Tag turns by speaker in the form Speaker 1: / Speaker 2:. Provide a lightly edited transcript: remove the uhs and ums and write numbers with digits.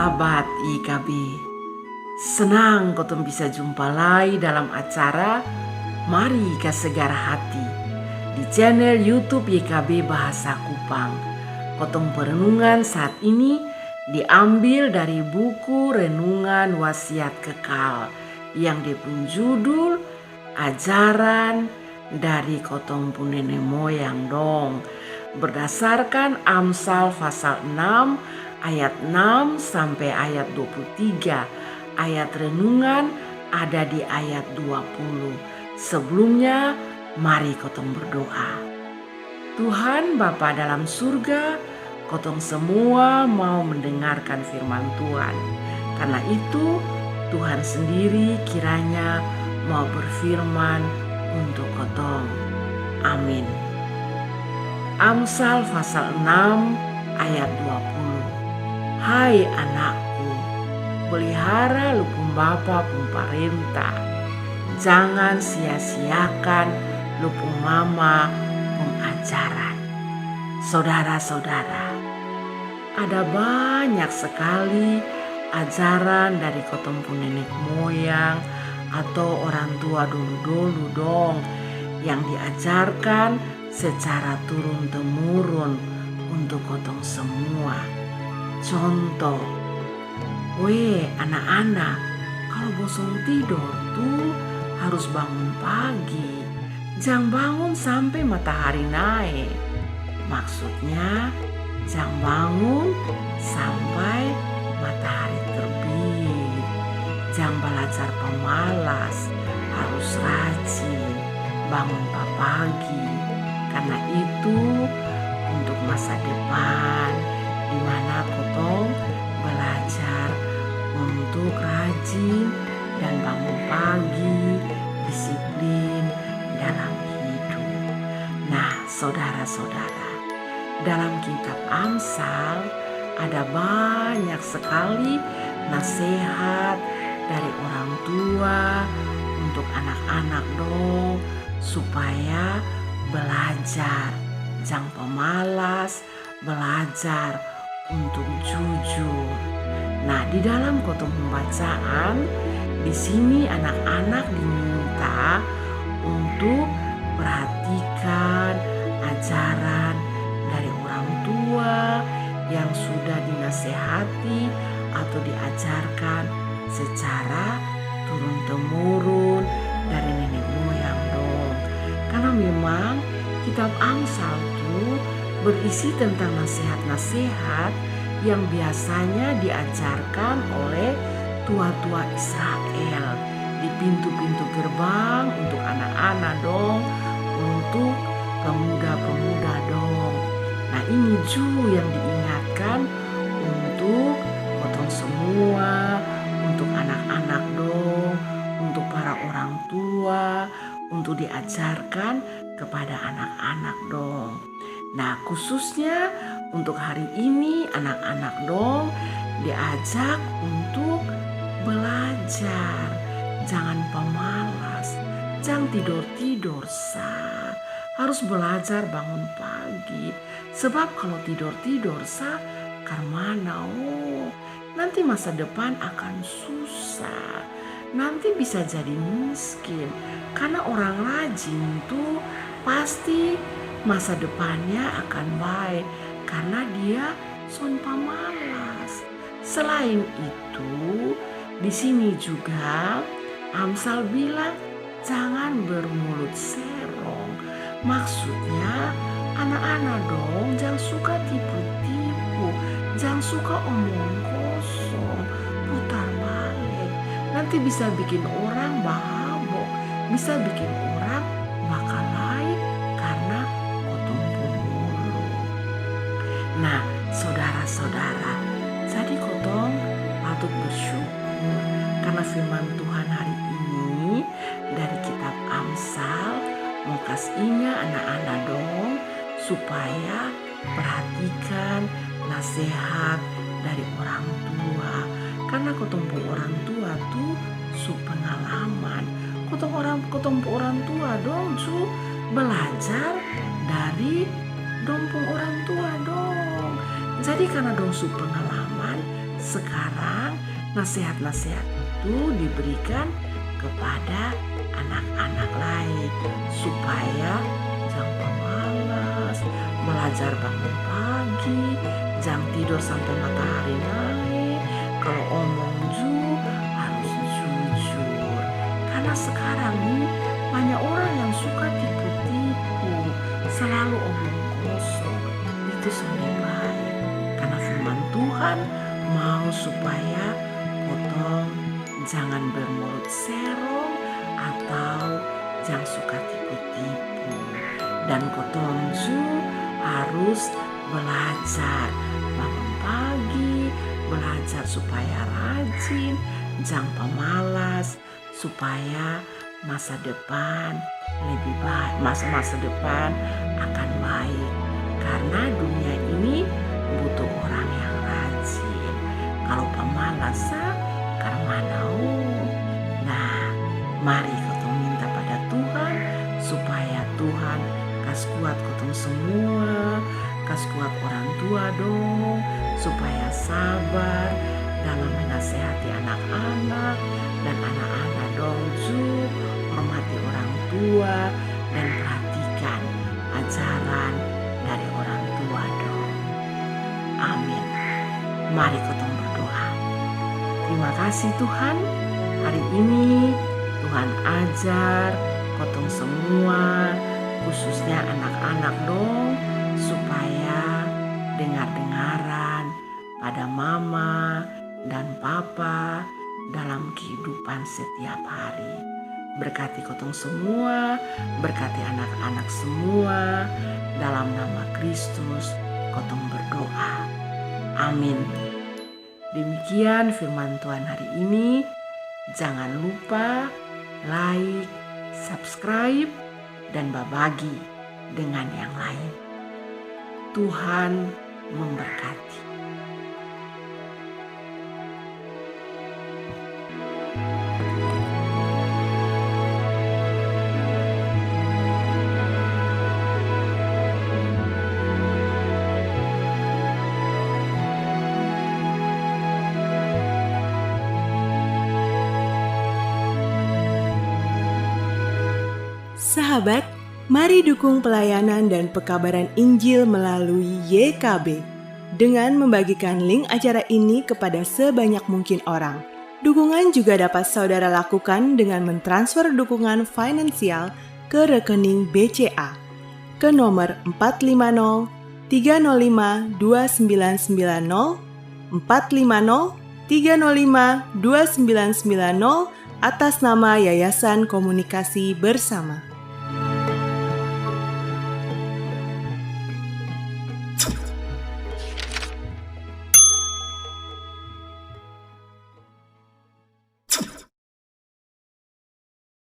Speaker 1: Sahabat IKB, senang kotong bisa jumpa lagi dalam acara Mari Kasegar Hati di channel YouTube YKB Bahasa Kupang. Kotong perenungan saat ini diambil dari buku Renungan Wasiat Kekal yang dipun judul Ajaran dari Kotong pun Nenek Moyang dong, berdasarkan Amsal pasal 6 ayat 6 sampai ayat 23. Ayat renungan ada di ayat 20. Sebelumnya mari kotong berdoa. Tuhan Bapa dalam surga, kotong semua mau mendengarkan firman Tuhan. Karena itu Tuhan sendiri kiranya mau berfirman untuk kotong. Amin. Amsal pasal 6 ayat 20. Hai anakku, pelihara lupung bapa pun parenta. Jangan sia-siakan lupung mama pun ajaran. Saudara-saudara, ada banyak sekali ajaran dari kotong pun nenek moyang atau orang tua dulu-dulu dong yang diajarkan secara turun-temurun untuk kotong semua. Contoh, anak-anak, kalau bosan tidur tuh harus bangun pagi. Jangan bangun sampai matahari naik. Maksudnya, jangan bangun sampai matahari terbit. Jangan belajar pemalas, harus rajin bangun pagi. Karena itu untuk masa depan di mana kotong belajar untuk rajin dan bangun pagi, disiplin dalam hidup. Nah, saudara-saudara, dalam kitab Amsal ada banyak sekali nasihat dari orang tua untuk anak-anak dong, supaya belajar, jangan pemalas, belajar untuk jujur. Nah, di dalam kotong pembacaan di sini anak-anak diminta untuk perhatikan ajaran dari orang tua yang sudah dinasehati atau diajarkan secara turun-temurun dari nenek moyang dong. Karena memang kitab Amsal itu berisi tentang nasihat-nasihat yang biasanya diajarkan oleh tua-tua Israel di pintu-pintu gerbang untuk anak-anak dong, untuk pemuda-pemuda dong. Nah, ini juga yang diingatkan untuk potong semua, untuk anak-anak dong, untuk para orang tua, untuk diajarkan kepada anak-anak dong. Nah, khususnya untuk hari ini anak-anak dong diajak untuk belajar. Jangan pemalas, jangan tidur-tidur harus belajar bangun pagi. Sebab kalau tidur-tidur karmana nanti masa depan akan susah. Nanti bisa jadi miskin. Karena orang rajin tuh pasti masa depannya akan baik karena dia son pamalas. Selain itu, di sini juga Amsal bilang jangan bermulut serong. Maksudnya anak-anak dong jangan suka tipu-tipu, jangan suka omong kosong, putar balik. Nanti bisa bikin orang bahabok, bisa bikin orang bakal lain karena kotong pemulu. Nah, saudara-saudara, jadi kotong patut bersyukur karena firman Tuhan hari ini dari kitab Amsal mau kasih ingat anak-anak dong supaya perhatikan nasihat dari orang tua. Karena kotong orang tua tuh su pengalaman. Kotong orang tua dong su belajar dari dompong orang tua dong. Jadi karena dong su pengalaman, Sekarang nasihat-nasihat itu diberikan kepada anak-anak lain supaya jangan pemalas, belajar bangun pagi, jangan tidur sampai matahari naik. Kalau omong harus jujur. Karena sekarang nih banyak orang yang suka tipu-tipu, selalu omong kosong. Itu sudah baik. Karena firman Tuhan mau supaya potong jangan bermulut serong atau jangan suka tipu-tipu. Dan potong harus belajar bangun pagi, belajar supaya rajin, jangan pemalas, supaya masa depan lebih baik, masa depan akan baik. Karena dunia ini butuh orang yang rajin. Kalau pemalas, karmanau. Nah, mari kita minta pada Tuhan supaya Tuhan kasih kuat kita semua, kasih kuat orang tua dong, supaya sabar dalam menasehati anak-anak, dan anak-anak dong hormati orang tua dan perhatikan ajaran dari orang tua dong. Amin. Mari kita berdoa. Terima kasih Tuhan, hari ini Tuhan ajar kotong semua, khususnya anak-anak dong, supaya dengar-dengaran pada mama dan papa dalam kehidupan setiap hari. Berkati kotong semua, berkati anak-anak semua, dalam nama Kristus kotong berdoa. Amin. Demikian firman Tuhan hari ini. Jangan lupa like, subscribe, dan berbagi dengan yang lain. Tuhan memberkati.
Speaker 2: Sahabat, mari dukung pelayanan dan pekabaran Injil melalui YKB dengan membagikan link acara ini kepada sebanyak mungkin orang. Dukungan juga dapat saudara lakukan dengan mentransfer dukungan finansial ke rekening BCA ke nomor 450 305 2990 450 305 2990 atas nama Yayasan Komunikasi Bersama.